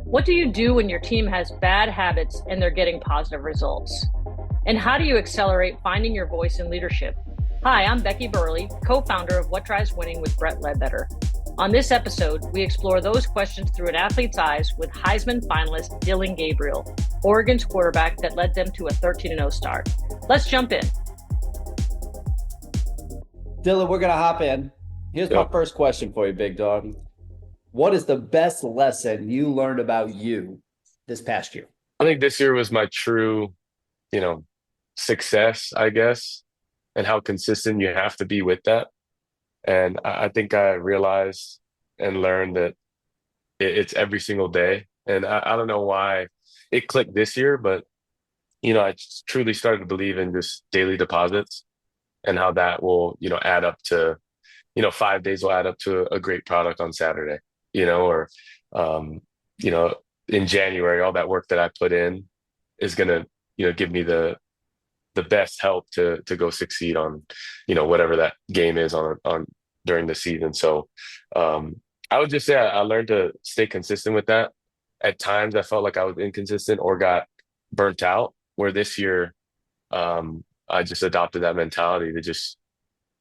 What do you do when your team has bad habits and they're getting positive results? And how do you accelerate finding your voice in leadership? Hi, I'm Becky Burley, co-founder of What Drives Winning with Brett Ledbetter. On this episode, we explore those questions through an athlete's eyes with Heisman finalist Dillon Gabriel, Oregon's quarterback that led them to a 13-0 start. Let's jump in. Dylan, we're going to hop in. Here's my first question for you, big dog. What is the best lesson you learned about you this past year? I think this year was my true, success, I guess, and how consistent you have to be with that. And I think I realized and learned that it's every single day. And I don't know why it clicked this year, but, I just truly started to believe in just daily deposits and how that will, add up to, 5 days will add up to a great product on Saturday, or, you know, in January, all that work that I put in is going to, give me the best help to go succeed on, whatever that game is on during the season. So I would just say I learned to stay consistent with that. At times I felt like I was inconsistent or got burnt out, where this year I just adopted that mentality to just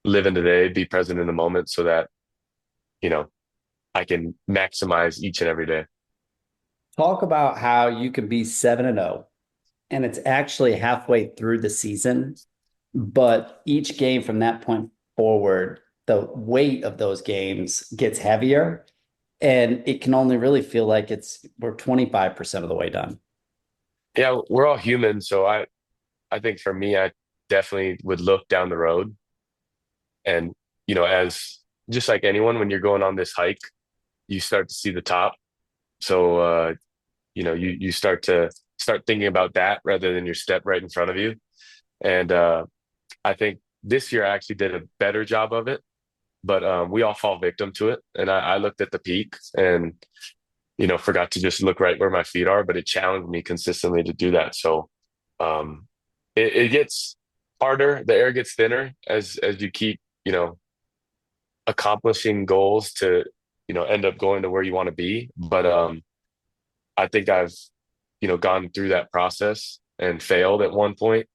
live in the day, be present in the moment so that, I can maximize each and every day. Talk about how you can be 7-0 and it's actually halfway through the season, but each game from that point forward, the weight of those games gets heavier and it can only really feel like we're 25% of the way done. Yeah, we're all human. So I think for me, I definitely would look down the road and, as just like anyone, when you're going on this hike, you start to see the top. So, you start thinking about that rather than your step right in front of you. And I think this year I actually did a better job of it, but we all fall victim to it. And I looked at the peak and, forgot to just look right where my feet are, but it challenged me consistently to do that. So it gets harder, the air gets thinner as you keep, accomplishing goals to, end up going to where you want to be. But I think I've, gone through that process and failed at one point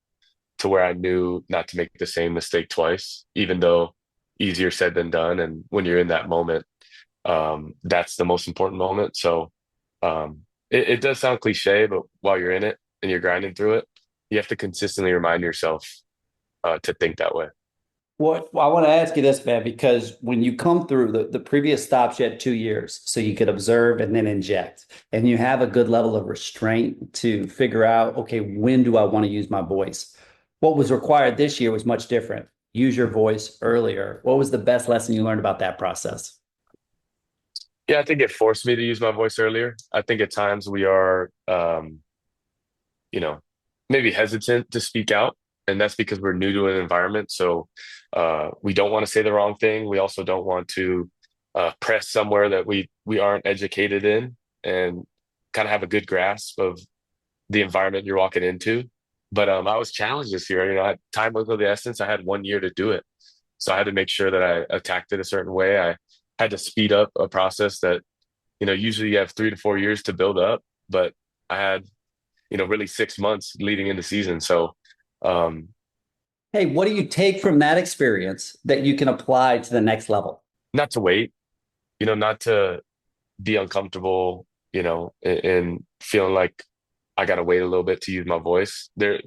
to where I knew not to make the same mistake twice, even though easier said than done. And when you're in that moment, that's the most important moment. So it does sound cliche, but while you're in it and you're grinding through it, you have to consistently remind yourself to think that way. Well, I want to ask you this, man, because when you come through the previous stops, you had 2 years, so you could observe and then inject, and you have a good level of restraint to figure out, okay, when do I want to use my voice? What was required this year was much different. Use your voice earlier. What was the best lesson you learned about that process? Yeah, I think it forced me to use my voice earlier. I think at times we are, you know, maybe hesitant to speak out, and that's because we're new to an environment. So we don't want to say the wrong thing. We also don't want to press somewhere that we aren't educated in and kind of have a good grasp of the environment you're walking into. But I was challenged this year. Time was of the essence. I had 1 year to do it, so I had to make sure that I attacked it a certain way. I had to speed up a process that usually you have 3 to 4 years to build up, but I had really 6 months leading into season. So Hey, what do you take from that experience that you can apply to the next level? not to wait, not to be uncomfortable, and feeling like I got to wait a little bit to use my voice. There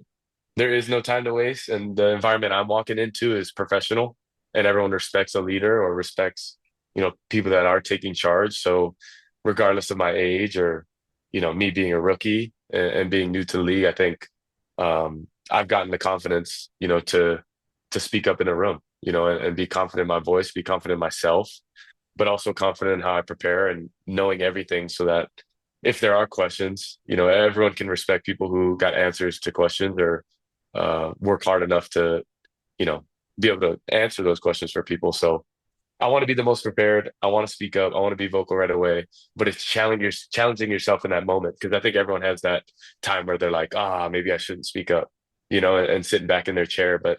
is no time to waste, and the environment I'm walking into is professional, and everyone respects a leader or respects, people that are taking charge. So, regardless of my age or, me being a rookie and being new to the league, I think I've gotten the confidence, to speak up in a room, and be confident in my voice, be confident in myself, but also confident in how I prepare and knowing everything so that if there are questions, everyone can respect people who got answers to questions or work hard enough to, be able to answer those questions for people. So I want to be the most prepared. I want to speak up. I want to be vocal right away. But it's challenging yourself in that moment, because I think everyone has that time where they're like, maybe I shouldn't speak up, and sitting back in their chair. But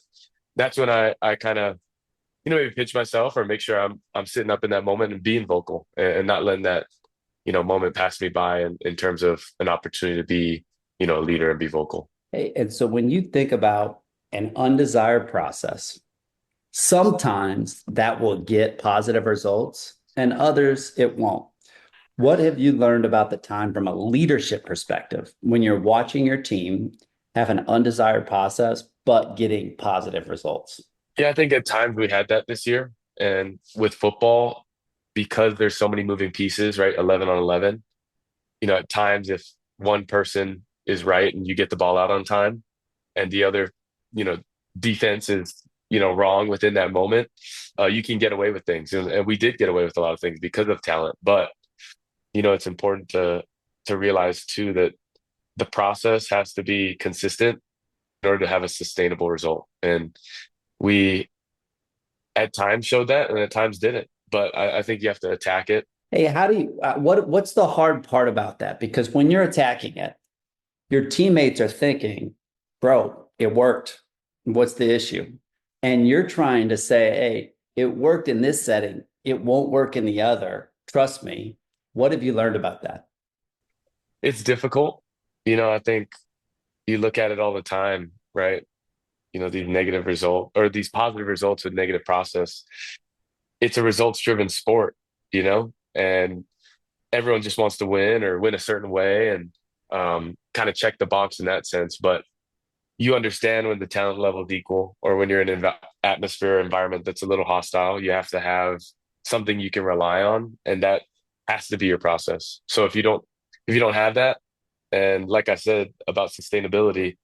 that's when I kind of, maybe pinch myself or make sure I'm sitting up in that moment and being vocal and not letting that moment passed me by in terms of an opportunity to be, a leader and be vocal. Hey, and so when you think about an undesired process, sometimes that will get positive results and others it won't. What have you learned about the time from a leadership perspective when you're watching your team have an undesired process, but getting positive results? Yeah, I think at times we had that this year. And with football, because there's so many moving pieces, right? 11 on 11, at times if one person is right and you get the ball out on time and the other, you know, defense is, wrong within that moment, you can get away with things. And we did get away with a lot of things because of talent. But, it's important to realize too that the process has to be consistent in order to have a sustainable result. And we at times showed that and at times didn't. But I think you have to attack it. Hey, how do you, what's the hard part about that? Because when you're attacking it, your teammates are thinking, bro, it worked. What's the issue? And you're trying to say, hey, it worked in this setting. It won't work in the other. Trust me. What have you learned about that? It's difficult. I think you look at it all the time, right? These negative results or these positive results with negative process. It's a results driven sport, and everyone just wants to win or win a certain way and kind of check the box in that sense. But you understand when the talent level is equal or when you're in an atmosphere or environment that's a little hostile, you have to have something you can rely on. And that has to be your process. So if you don't have that, and like I said about sustainability,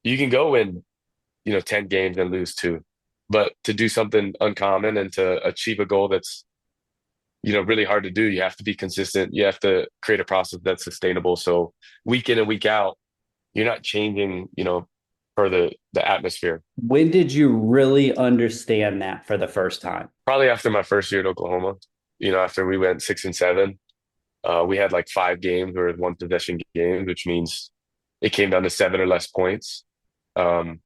you can go win, 10 games and lose two. But to do something uncommon and to achieve a goal that's, really hard to do, you have to be consistent. You have to create a process that's sustainable. So week in and week out, you're not changing, for the atmosphere. When did you really understand that for the first time? Probably after my first year at Oklahoma, after we went 6-7, we had like 5 games or one possession games, which means it came down to 7 or less points. And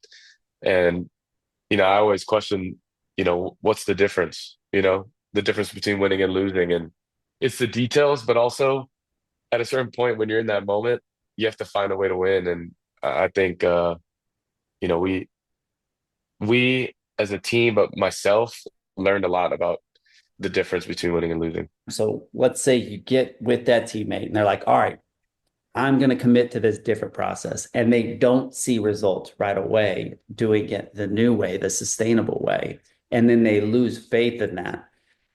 I always question, what's the difference? The difference between winning and losing, and it's the details, but also at a certain point when you're in that moment, you have to find a way to win. And I think, we as a team, but myself learned a lot about the difference between winning and losing. So let's say you get with that teammate and they're like, all right, I'm going to commit to this different process. And they don't see results right away doing it the new way, the sustainable way. And then they lose faith in that.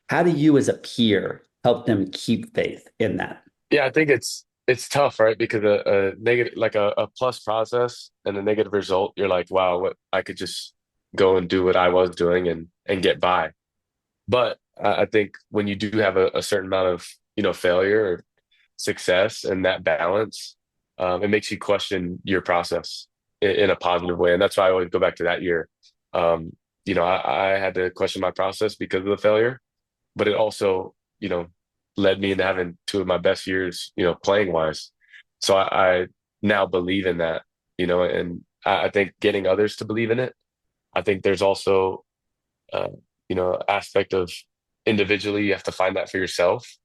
How do you as a peer help them keep faith in that? Yeah, I think it's tough, right? Because a negative, like a plus process and a negative result, you're like, wow, what I could just go and do what I was doing and get by. But I think when you do have a certain amount of, failure or success and that balance, it makes you question your process in a positive way. And that's why I always go back to that year. I had to question my process because of the failure, but it also, led me into having two of my best years, playing wise. So I now believe in that, and I think getting others to believe in it. I think there's also, aspect of individually, you have to find that for yourself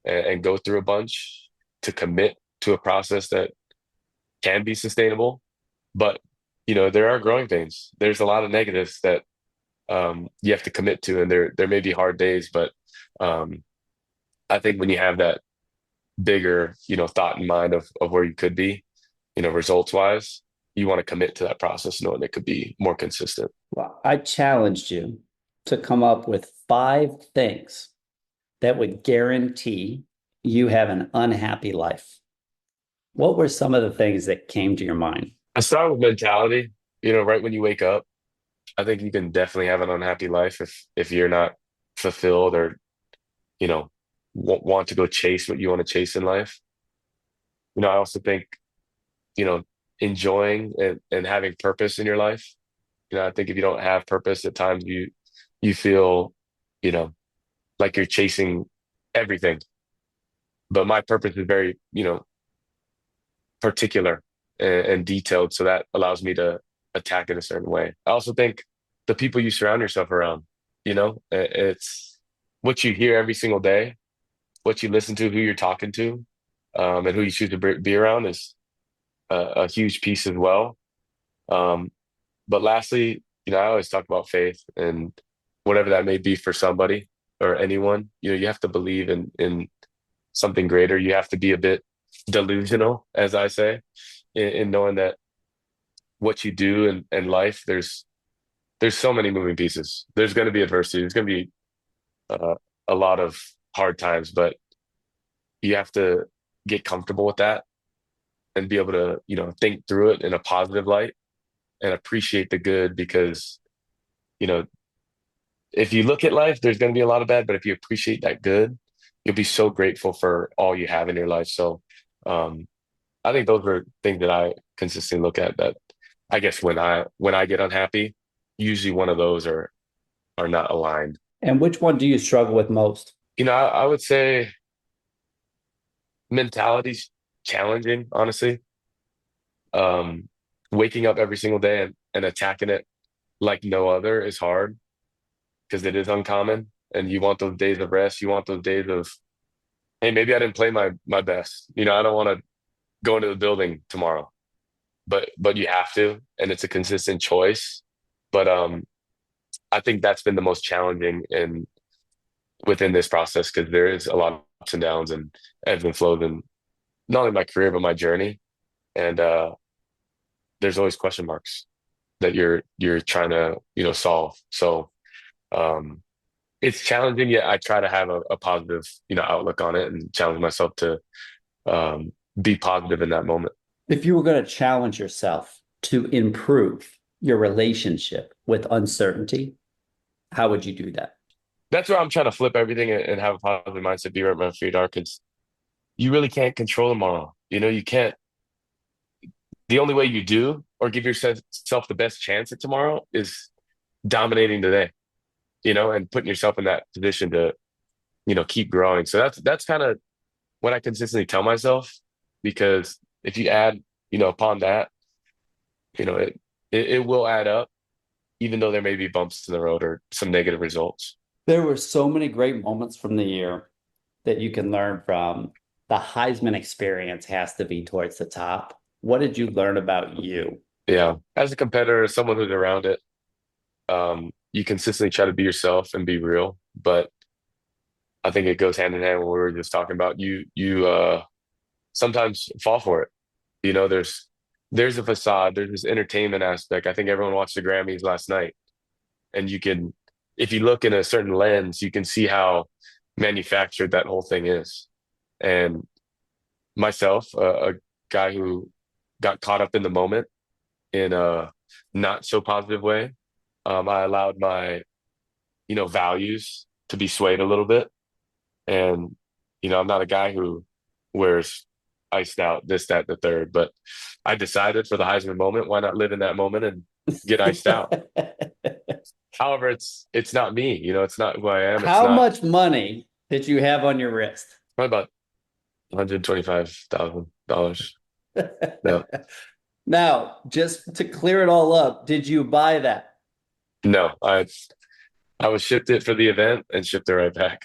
and go through a bunch to commit to a process that can be sustainable. But, there are growing pains. There's a lot of negatives that you have to commit to, and there may be hard days, but I think when you have that bigger, thought in mind of where you could be, results wise, you want to commit to that process knowing it could be more consistent. Well, I challenged you to come up with 5 things that would guarantee you have an unhappy life. What were some of the things that came to your mind? I start with mentality, right when you wake up. I think you can definitely have an unhappy life if you're not fulfilled or, want to go chase what you want to chase in life. I also think, enjoying and having purpose in your life. I think if you don't have purpose at times, you feel, like you're chasing everything. But my purpose is very, particular and detailed. So that allows me to attack in a certain way. I also think the people you surround yourself around, it's what you hear every single day what you listen to, who you're talking to, and who you choose to be around is a huge piece as well. Um, but lastly, I always talk about faith and whatever that may be for somebody or anyone. You have to believe in something greater. You have to be a bit delusional, as I say, in knowing that what you do in life, there's so many moving pieces. There's going to be adversity. There's going to be uh, a lot of hard times, but you have to get comfortable with that and be able to, think through it in a positive light and appreciate the good because, you know, if you look at life, there's going to be a lot of bad, but if you appreciate that good, you'll be so grateful for all you have in your life. So, um, I think those are things that I consistently look at that I guess when I get unhappy, usually one of those are not aligned. And which one do you struggle with most? I would say mentality's challenging, honestly. Um, Waking up every single day and attacking it like no other is hard because it is uncommon. And you want those days of rest. You want those days of, hey, maybe I didn't play my best. I don't want to go into the building tomorrow, but you have to, and it's a consistent choice. But I think that's been the most challenging in within this process because there is a lot of ups and downs and ebbs and flows in not only my career but my journey. And there's always question marks that you're trying to solve. So um, it's challenging. Yet I try to have a positive outlook on it and challenge myself to be positive in that moment. If you were going to challenge yourself to improve your relationship with uncertainty, how would you do that? That's where I'm trying to flip everything and have a positive mindset, be where my feet are, because you really can't control tomorrow. You can't. The only way you do or give yourself the best chance at tomorrow is dominating today, and putting yourself in that position to, keep growing. So that's kind of what I consistently tell myself, because if you add, upon that, it will add up, even though there may be bumps in the road or some negative results. There were so many great moments from the year that you can learn from. The Heisman experience has to be towards the top. What did you learn about you? Yeah. As a competitor, as someone who's around it, you consistently try to be yourself and be real. But I think it goes hand in hand with what we were just talking about. You sometimes fall for it. There's a facade, there's this entertainment aspect. I think everyone watched the Grammys last night, and if you look in a certain lens, you can see how manufactured that whole thing is. And myself, a guy who got caught up in the moment in a not so positive way, I allowed my, values to be swayed a little bit. And, I'm not a guy who wears iced out this, that, the third, but I decided for the Heisman moment, why not live in that moment and get iced out? However, it's not me, it's not who I am. It's How not much money did you have on your wrist? probably about $125,000. No, Now, just to clear it all up, did you buy that? no, I was shipped it for the event and shipped it right back.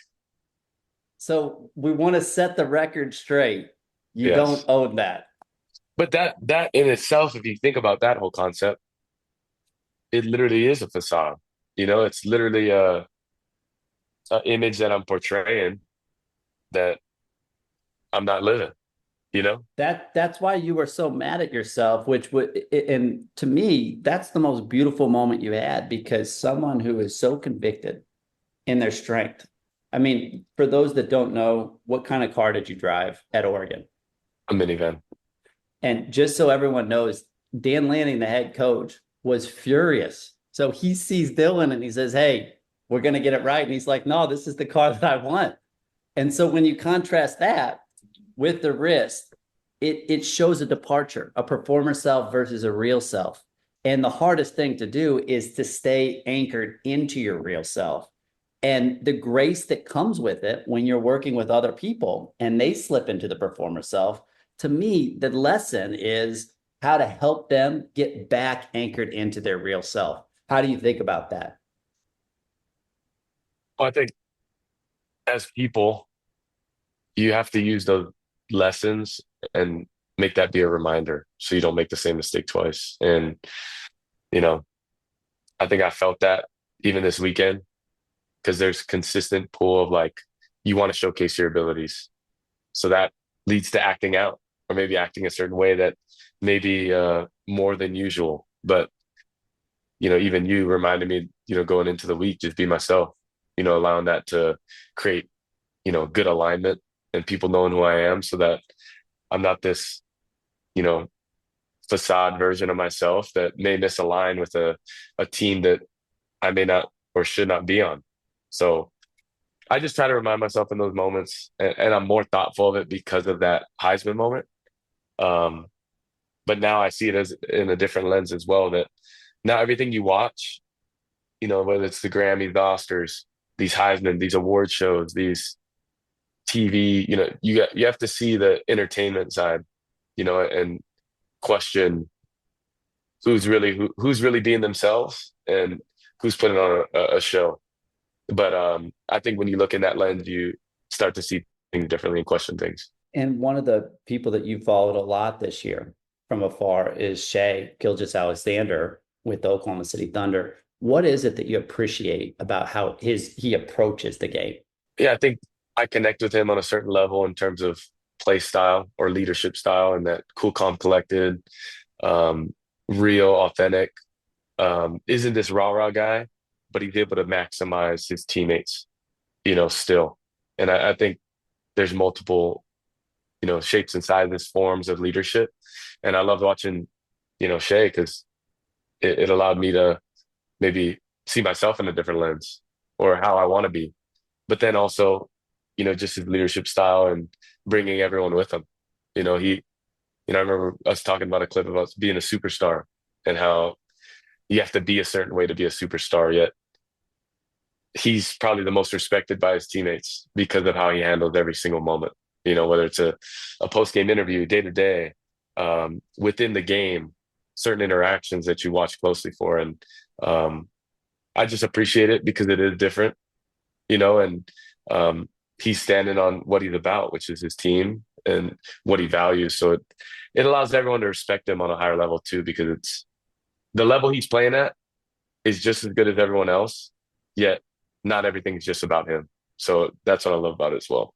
So we want to set the record straight. You Yes. don't own that. But that in itself, if you think about that whole concept, it literally is a facade. It's literally a image that I'm portraying that I'm not living, you know? That's why you were so mad at yourself, which would, and to me, that's the most beautiful moment you had, because someone who is so convicted in their strength. I mean, for those that don't know, what kind of car did you drive at Oregon? A minivan. And just so everyone knows, Dan Lanning, the head coach, was furious. So he sees Dillon and he says, "Hey, we're going to get it right." And he's like, "No, this is the car that I want." And so when you contrast that with the wrist, it shows a departure, a performer self versus a real self. And the hardest thing to do is to stay anchored into your real self. And the grace that comes with it when you're working with other people and they slip into the performer self, to me, the lesson is how to help them get back anchored into their real self. How do you think about that? Well, I think as people, you have to use those lessons and make that be a reminder so you don't make the same mistake twice. And, you know, I think I felt that even this weekend because there's consistent pull of like, you want to showcase your abilities. So that leads to acting out or maybe acting a certain way that maybe more than usual. But, even you reminded me, going into the week, just be myself, allowing that to create, good alignment and people knowing who I am so that I'm not this, you know, facade version of myself that may misalign with a team that I may not or should not be on. So I just try to remind myself in those moments, and I'm more thoughtful of it because of that Heisman moment. Um, but now I see it as in a different lens as well. That now everything you watch, whether it's the Grammys, the Oscars, these Heisman, these award shows, these TV, you have to see the entertainment side, and question who's really being themselves and who's putting on a show. But I think when you look in that lens, you start to see things differently and question things. And one of the people that you followed a lot this year from afar is Shai Gilgeous-Alexander with the Oklahoma City Thunder. What is it that you appreciate about how he approaches the game? Yeah, I think I connect with him on a certain level in terms of play style or leadership style, and that cool, calm, collected, real, authentic. Isn't this rah-rah guy, but he's able to maximize his teammates, still. And I think there's multiple, shapes and sizes, forms of leadership. And I loved watching, Shai because it allowed me to maybe see myself in a different lens or how I want to be. But then also, just his leadership style and bringing everyone with him. I remember us talking about a clip about being a superstar and how you have to be a certain way to be a superstar, yet he's probably the most respected by his teammates because of how he handles every single moment, whether it's a post-game interview, day to day, within the game, certain interactions that you watch closely for. And I just appreciate it because it is different, and he's standing on what he's about, which is his team and what he values. So it allows everyone to respect him on a higher level too, because it's the level he's playing at is just as good as everyone else, yet not everything's just about him. So that's what I love about it as well.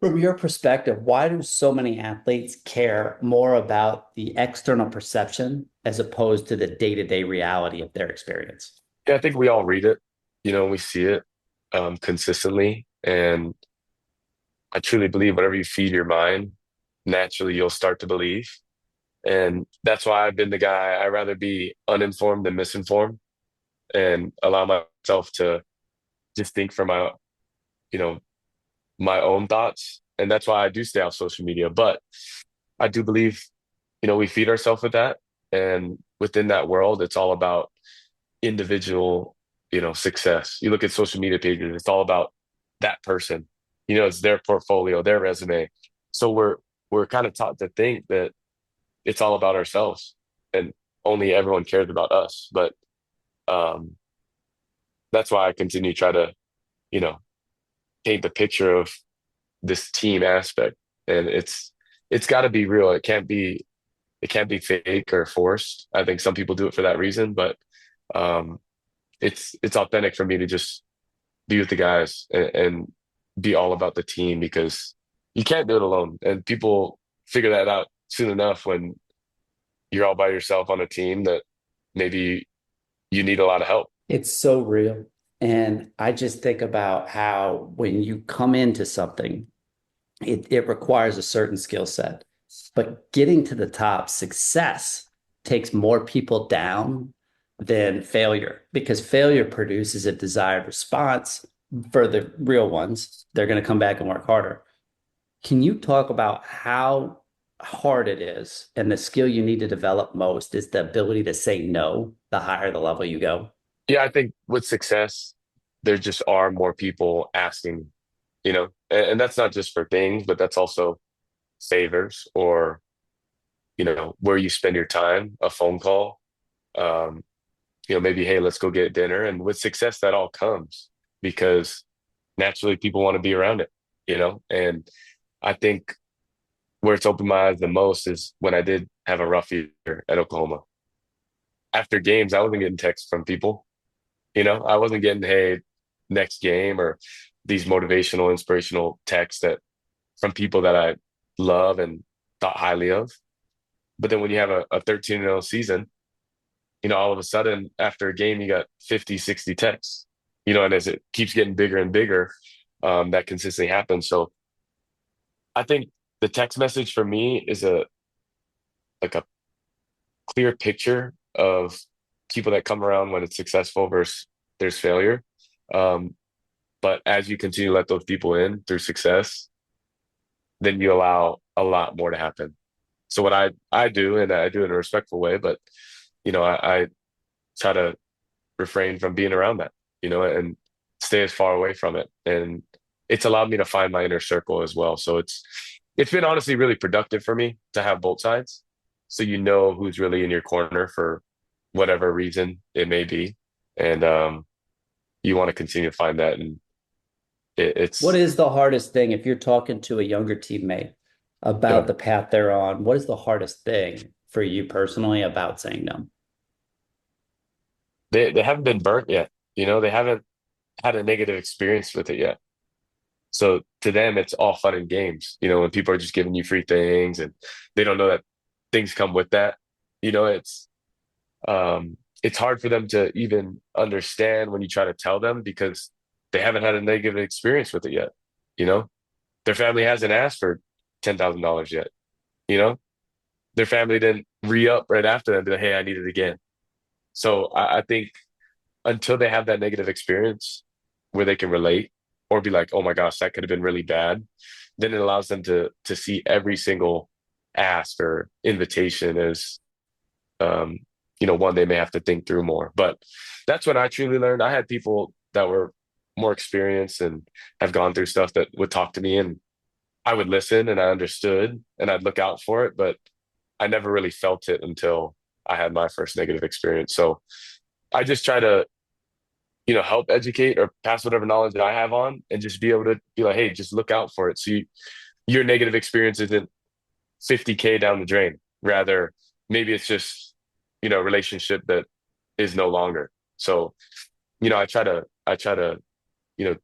From your perspective, why do so many athletes care more about the external perception as opposed to the day-to-day reality of their experience? Yeah, I think we all read it, we see it consistently. And I truly believe whatever you feed your mind, naturally you'll start to believe. And that's why I've been the guy, I'd rather be uninformed than misinformed and allow myself to just think for you know, my own thoughts. And that's why I do stay off social media. But I do believe, we feed ourselves with that. And within that world, it's all about individual, success. You look at social media pages, it's all about that person. It's their portfolio, their resume. So we're kind of taught to think that it's all about ourselves and only everyone cares about us. But that's why I continue to try to, paint the picture of this team aspect. And it's got to be real. It can't be fake or forced. I think some people do it for that reason, but it's authentic for me to just be with the guys and be all about the team, because you can't do it alone. And people figure that out soon enough when you're all by yourself on a team that maybe you need a lot of help. It's so real. And I just think about how when you come into something, it requires a certain skill set. But getting to the top, success takes more people down than failure, because failure produces a desired response. For the real ones, they're going to come back and work harder. Can you talk about how hard it is, and the skill you need to develop most is the ability to say no the higher the level you go? Yeah, I think with success, there just are more people asking, and that's not just for things, but that's also favors or, where you spend your time, a phone call, maybe, hey, let's go get dinner. And with success, that all comes because naturally people want to be around it. And I think where it's opened my eyes the most is when I did have a rough year at Oklahoma. After games, I wasn't getting texts from people. I wasn't getting, hey, next game or these motivational, inspirational texts that from people that I love and thought highly of. But then when you have a 13-0 season, all of a sudden after a game, you got 50, 60 texts, and as it keeps getting bigger and bigger, that consistently happens. So I think the text message for me is a clear picture of people that come around when it's successful versus there's failure. Um, but as you continue to let those people in through success, then you allow a lot more to happen. So what I do, and I do it in a respectful way, but I try to refrain from being around that, and stay as far away from it. And it's allowed me to find my inner circle as well. So it's been honestly really productive for me to have both sides. So who's really in your corner for whatever reason it may be. And you want to continue to find that. And What it's is the hardest thing if you're talking to a younger teammate about the path they're on? What is the hardest thing for you personally about saying no? they haven't been burnt yet. They haven't had a negative experience with it yet. So to them, it's all fun and games, when people are just giving you free things and they don't know that things come with that. It's hard for them to even understand when you try to tell them because they haven't had a negative experience with it yet. You know, their family hasn't asked for $10,000 yet. You know, their family didn't re-up right after that and be like, hey, I need it again. So I think until they have that negative experience where they can relate or be like, oh my gosh, that could have been really bad, then it allows them to see every single ask or invitation as one they may have to think through more. But that's when I truly learned. I had people that were more experienced and have gone through stuff that would talk to me and I would listen and I understood and I'd look out for it, but I never really felt it until I had my first negative experience. So I just try to, help educate or pass whatever knowledge that I have on and just be able to be like, hey, just look out for it. So your negative experience isn't 50K down the drain. Rather, maybe it's just, a relationship that is no longer. So, I try to, you know,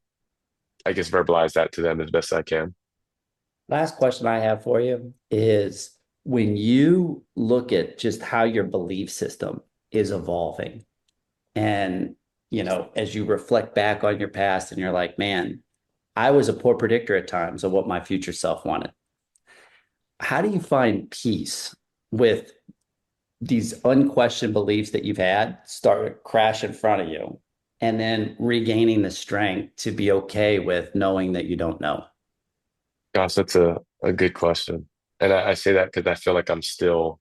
I guess verbalize that to them as best I can. Last question I have for you is when you look at just how your belief system is evolving and, as you reflect back on your past and you're like, man, I was a poor predictor at times of what my future self wanted. How do you find peace with these unquestioned beliefs that you've had start to crash in front of you and then regaining the strength to be okay with knowing that you don't know? Gosh, that's a good question. And I say that because I feel like I'm still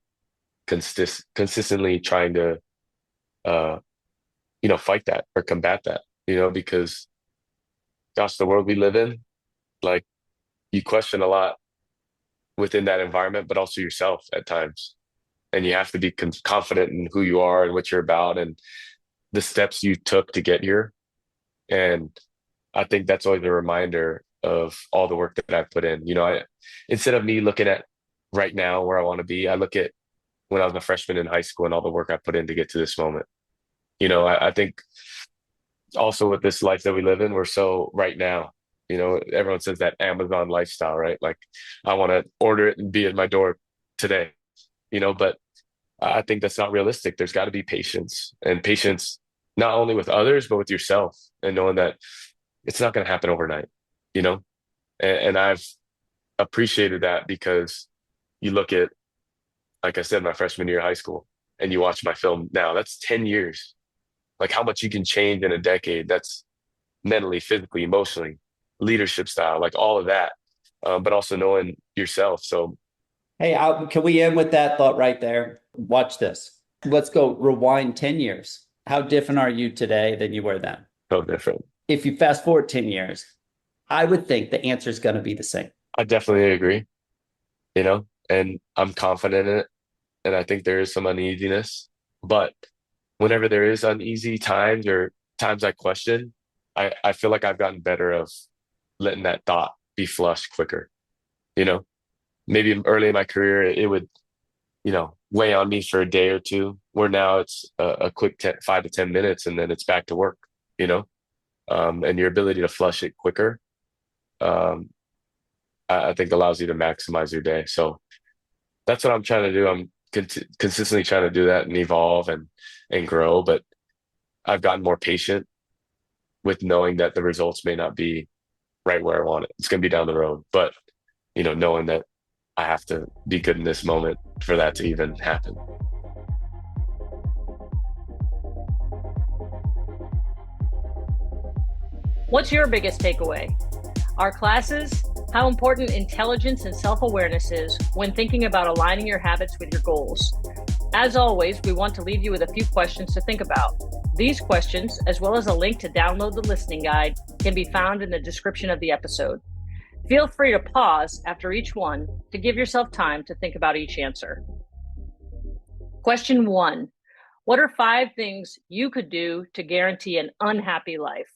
consistently trying to, uh, fight that or combat that, because gosh, the world we live in, like you question a lot within that environment, but also yourself at times. And you have to be confident in who you are and what you're about and the steps you took to get here. And I think that's always a reminder of all the work that I've put in. Instead of me looking at right now where I want to be, I look at when I was a freshman in high school and all the work I put in to get to this moment. I think also with this life that we live in, we're so right now. Everyone says that Amazon lifestyle, right? Like I want to order it and be at my door today, but I think that's not realistic. There's got to be patience and patience, not only with others, but with yourself and knowing that it's not going to happen overnight, you know? And I've appreciated that because you look at, like I said, my freshman year of high school and you watch my film now, that's 10 years. Like how much you can change in a decade. That's mentally, physically, emotionally, leadership style, like all of that. But also knowing yourself. So, Hey, can we end with that thought right there? Watch this. Let's go rewind 10 years. How different are you today than you were then? so different. If you fast forward 10 years, I would think the answer is going to be the same. I definitely agree, and I'm confident in it. And I think there is some uneasiness. But whenever there is uneasy times or times I question, I feel like I've gotten better of letting that thought be flushed quicker. You know, maybe early in my career, it would, weigh on me for a day or two, where now it's a quick 5 to 10 minutes and then it's back to work, and your ability to flush it quicker, um, I think allows you to maximize your day. So that's what I'm trying to do. I'm consistently trying to do that and evolve and grow, but I've gotten more patient with knowing that the results may not be right where I want it. It's going to be down the road, but knowing that I have to be good in this moment for that to even happen. What's your biggest takeaway? Our classes, how important intelligence and self-awareness is when thinking about aligning your habits with your goals. As always, we want to leave you with a few questions to think about. These questions, as well as a link to download the listening guide, can be found in the description of the episode. Feel free to pause after each one to give yourself time to think about each answer. Question 1. What are 5 things you could do to guarantee an unhappy life?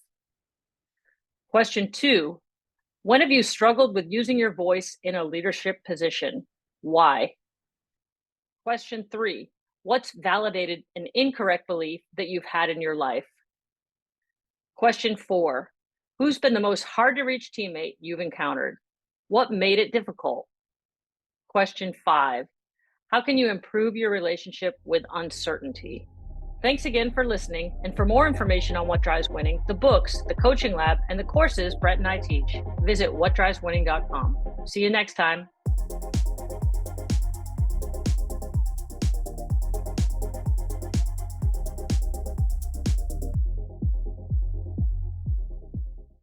Question 2. When have you struggled with using your voice in a leadership position? Why? Question 3. What's validated an incorrect belief that you've had in your life? Question 4. Who's been the most hard to reach teammate you've encountered? What made it difficult? Question 5. How can you improve your relationship with uncertainty? Thanks again for listening. And for more information on What Drives Winning, the books, the coaching lab, and the courses Brett and I teach, visit whatdriveswinning.com. See you next time.